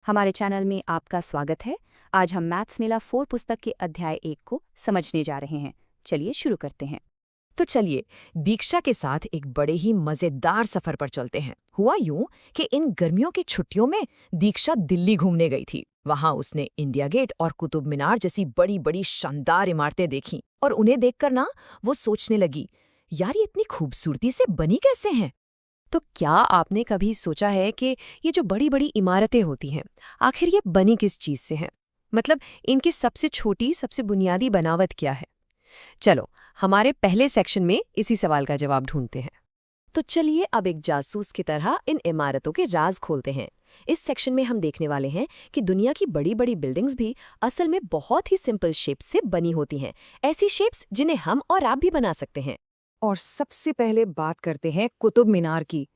हमारे चैनल में आपका स्वागत है। आज हम मैथ्स मेला 4 पुस्तक के अध्याय 1 को समझने जा रहे हैं। चलिए शुरू करते हैं। तो चलिए दीक्षा के साथ एक बड़े ही मजेदार सफर पर चलते हैं। हुआ यूं कि इन गर्मियों की छुट्टियों में दीक्षा दिल्ली घूमने गई थी। वहां उसने इंडिया गेट और कुतुब मीनार जैसी बड़ी बड़ी शानदार इमारतें देखीं और उन्हें देखकर ना वो सोचने लगी, यार ये इतनी खूबसूरती से बनी कैसे हैं। तो क्या आपने कभी सोचा है कि ये जो बड़ी बड़ी इमारतें होती हैं आखिर ये बनी किस चीज से हैं? मतलब इनकी सबसे छोटी सबसे बुनियादी बनावट क्या है? चलो हमारे पहले सेक्शन में इसी सवाल का जवाब ढूंढते हैं। तो चलिए अब एक जासूस की तरह इन इमारतों के राज खोलते हैं। इस सेक्शन में हम देखने वाले हैं कि दुनिया की बड़ी बड़ी बिल्डिंग्स भी असल में बहुत ही सिंपल शेप्स से बनी होती हैं, ऐसी शेप्स जिन्हें हम और आप भी बना सकते हैं। और सबसे पहले बात करते हैं कुतुब मीनार की।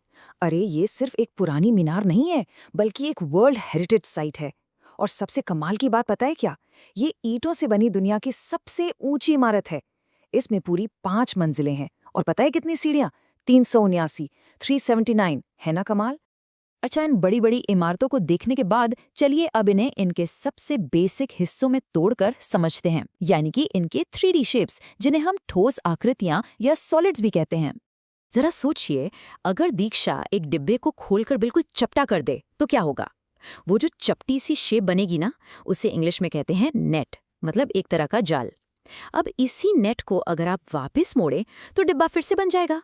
अरे ये सिर्फ एक पुरानी मीनार नहीं है, बल्कि एक वर्ल्ड हेरिटेज साइट है। और सबसे कमाल की बात पता है क्या? ये ईंटों से बनी दुनिया की सबसे ऊंची इमारत है। इसमें पूरी 5 मंजिलें हैं। और पता है कितनी सीढ़ियां? 379, 379। है ना कमाल? अच्छा, इन बड़ी बड़ी इमारतों को देखने के बाद चलिए अब इन्हें इनके सबसे बेसिक हिस्सों में तोड़कर समझते हैं, यानी कि इनके 3D शेप्स, जिन्हें हम ठोस आकृतियां या सॉलिड्स भी कहते हैं। जरा सोचिए, अगर दीक्षा एक डिब्बे को खोलकर बिल्कुल चपटा कर दे तो क्या होगा? वो जो चपटी सी शेप बनेगी ना, उसे इंग्लिश में कहते हैं नेट, मतलब एक तरह का जाल। अब इसी नेट को अगर आप वापस मोड़े तो डिब्बा फिर से बन जाएगा।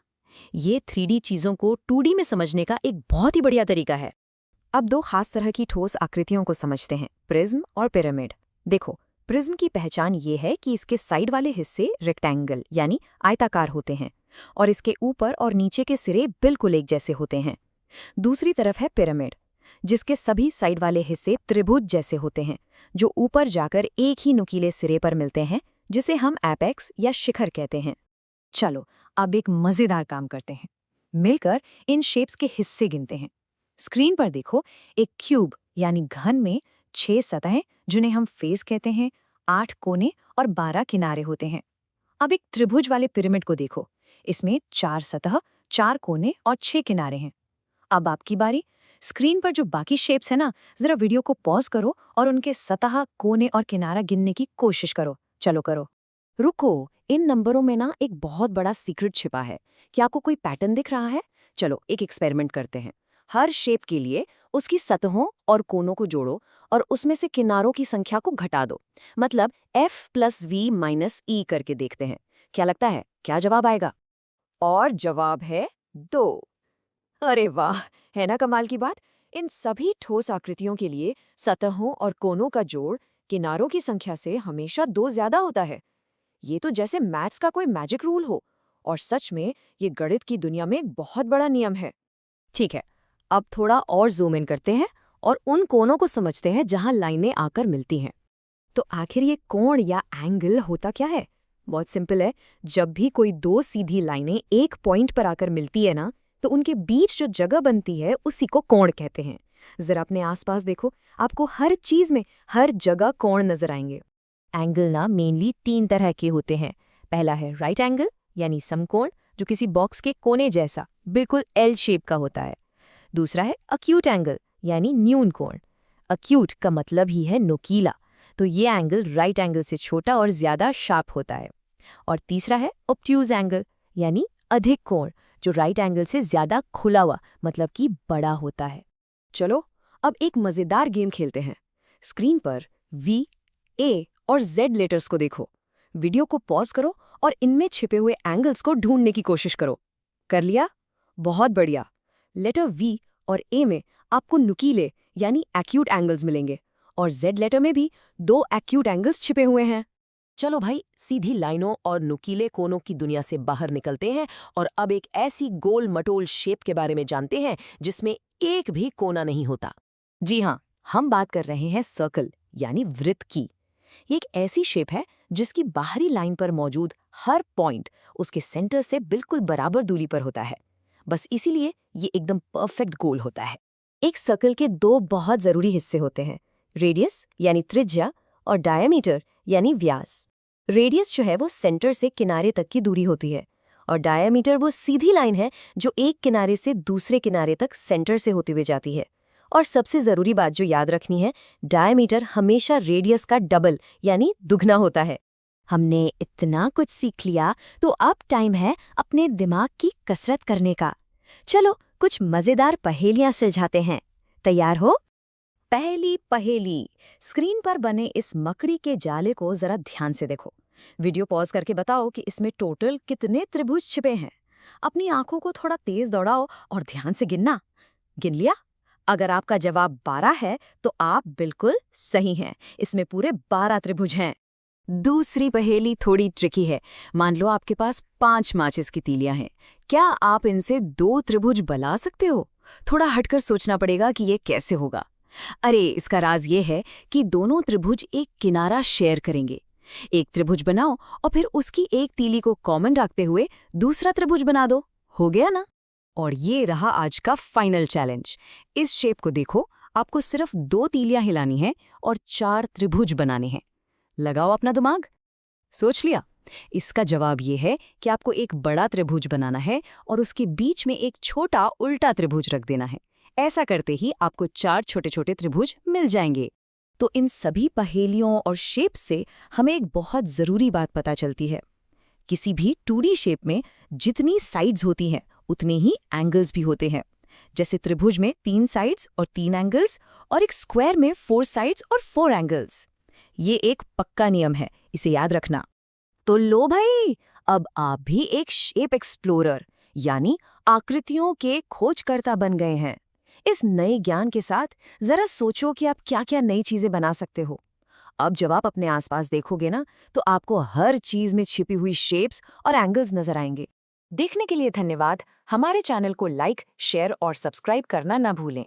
ये 3D चीजों को 2D में समझने का एक बहुत ही बढ़िया तरीका है। अब दो खास तरह की ठोस आकृतियों को समझते हैं, प्रिज्म और पिरामिड। देखो, प्रिज्म की पहचान ये है कि इसके साइड वाले हिस्से रेक्टेंगल यानी आयताकार होते हैं और इसके ऊपर और नीचे के सिरे बिल्कुल एक जैसे होते हैं। दूसरी तरफ है पिरामिड, जिसके सभी साइड वाले हिस्से त्रिभुज जैसे होते हैं, जो ऊपर जाकर एक ही नुकीले सिरे पर मिलते हैं, जिसे हम एपेक्स या शिखर कहते हैं। चलो अब एक मजेदार काम करते हैं, मिलकर इन शेप्स के हिस्से गिनते हैं। स्क्रीन पर देखो, एक क्यूब यानी घन में 6 सतहें, जिन्हें हम फेस कहते हैं, 8 कोने और 12 किनारे होते हैं। अब एक त्रिभुज वाले पिरामिड को देखो, इसमें 4 सतह, 4 कोने और 6 किनारे हैं। अब आपकी बारी। स्क्रीन पर जो बाकी शेप्स है ना, जरा वीडियो को पॉज करो और उनके सतह, कोने और किनारा गिनने की कोशिश करो। चलो करो। रुको, इन नंबरों में ना एक बहुत बड़ा सीक्रेट छिपा है। क्या आपको कोई पैटर्न दिख रहा है? चलो एक एक्सपेरिमेंट करते हैं। हर शेप के लिए उसकी सतहों और कोनों को जोड़ो और उसमें से किनारों की संख्या को घटा दो, मतलब f+v-e करके देखते हैं। क्या लगता है, क्या जवाब आएगा? और जवाब है 2। अरे वाह, है ना कमाल की बात? इन सभी ठोस आकृतियों के लिए सतहों और कोनों का जोड़ किनारों की संख्या से हमेशा 2 ज्यादा होता है। ये तो जैसे मैथ्स का कोई मैजिक रूल हो। और सच में ये गणित की दुनिया में एक बहुत बड़ा नियम है। ठीक है, अब थोड़ा और जूम इन करते हैं और उन कोनों को समझते हैं जहां लाइनें आकर मिलती हैं। तो आखिर ये कोण या एंगल होता क्या है? बहुत सिंपल है। जब भी कोई दो सीधी लाइनें एक पॉइंट पर आकर मिलती है ना, तो उनके बीच जो जगह बनती है उसी को कोण कहते हैं। जरा अपने आसपास देखो, आपको हर चीज में हर जगह कोण नजर आएंगे। एंगल ना मेनली 3 तरह के होते हैं। पहला है राइट एंगल यानी समकोण, जो किसी बॉक्स के कोने जैसा बिल्कुल एल शेप का होता है। दूसरा है अक्यूट एंगल यानी न्यून कोण। अक्यूट का मतलब ही है नुकीला, तो ये एंगल राइट एंगल से छोटा और ज्यादा शार्प होता है। और तीसरा है ऑब्ट्यूज एंगल यानी अधिक कोण, जो राइट एंगल से ज्यादा खुला हुआ मतलब कि बड़ा होता है। चलो अब एक मजेदार गेम खेलते हैं। स्क्रीन पर V, A और Z लेटर्स को देखो। वीडियो को पॉज करो और इनमें छिपे हुए एंगल्स को ढूंढने की कोशिश करो। कर लिया? बहुत बढ़िया। लेटर V और A में आपको नुकीले यानी एक्यूट एंगल्स मिलेंगे और Z लेटर में भी 2 एक्यूट एंगल्स छिपे हुए हैं। चलो भाई, सीधी लाइनों और नुकीले कोनों की दुनिया से बाहर निकलते हैं और अब एक ऐसी गोल मटोल शेप के बारे में जानते हैं जिसमें एक भी कोना नहीं होता। जी हाँ, हम बात कर रहे हैं सर्कल यानी वृत्त की। ये एक ऐसी शेप है जिसकी बाहरी लाइन पर मौजूद हर पॉइंट उसके सेंटर से बिल्कुल बराबर दूरी पर होता है। बस इसीलिए ये एकदम परफेक्ट गोल होता है। एक सर्कल के 2 बहुत जरूरी हिस्से होते हैं, रेडियस यानी त्रिज्या और डायमीटर यानी व्यास। रेडियस जो है वो सेंटर से किनारे तक की दूरी होती है और डायमीटर वो सीधी लाइन है जो एक किनारे से दूसरे किनारे तक सेंटर से होती हुई जाती है। और सबसे ज़रूरी बात जो याद रखनी है, डायमीटर हमेशा रेडियस का डबल यानी दुगना होता है। हमने इतना कुछ सीख लिया, तो अब टाइम है अपने दिमाग की कसरत करने का। चलो कुछ मज़ेदार पहेलियां सुलझाते हैं। तैयार हो? पहली पहेली। स्क्रीन पर बने इस मकड़ी के जाले को जरा ध्यान से देखो। वीडियो पॉज करके बताओ कि इसमें टोटल कितने त्रिभुज छिपे हैं। अपनी आंखों को थोड़ा तेज दौड़ाओ और ध्यान से गिनना। गिन लिया? अगर आपका जवाब 12 है तो आप बिल्कुल सही हैं। इसमें पूरे 12 त्रिभुज हैं। दूसरी पहेली थोड़ी ट्रिकी है। मान लो आपके पास 5 माचिस की तीलियां हैं। क्या आप इनसे 2 त्रिभुज बना सकते हो? थोड़ा हटकर सोचना पड़ेगा कि ये कैसे होगा। अरे, इसका राज ये है कि दोनों त्रिभुज एक किनारा शेयर करेंगे। एक त्रिभुज बनाओ और फिर उसकी एक तीली को कॉमन रखते हुए दूसरा त्रिभुज बना दो। हो गया ना? और ये रहा आज का फाइनल चैलेंज। इस शेप को देखो, आपको सिर्फ 2 तीलियां हिलानी है और 4 त्रिभुज बनाने हैं। लगाओ अपना दिमाग। सोच लिया? इसका जवाब ये है कि आपको एक बड़ा त्रिभुज बनाना है और उसके बीच में एक छोटा उल्टा त्रिभुज रख देना है। ऐसा करते ही आपको 4 छोटे-छोटे त्रिभुज मिल जाएंगे। तो इन सभी पहेलियों और शेप से हमें एक बहुत ज़रूरी बात पता चलती है। किसी भी 2D शेप में जितनी साइड्स होती हैं, उतने ही एंगल्स भी होते हैं। जैसे त्रिभुज में 3 साइड्स और 3 एंगल्स, और एक स्क्वायर में 4 साइड्स और 4 एंगल्स। ये एक पक्का नियम है, इसे याद रखना। तो लो भाई, अब आप भी एक शेप एक्सप्लोरर यानी आकृतियों के खोजकर्ता बन गए हैं। इस नए ज्ञान के साथ जरा सोचो कि आप क्या-क्या नई चीजें बना सकते हो। अब जब आप अपने आसपास देखोगे ना, तो आपको हर चीज में छिपी हुई शेप्स और एंगल्स नजर आएंगे। देखने के लिए धन्यवाद। हमारे चैनल को लाइक, शेयर और सब्सक्राइब करना ना भूलें।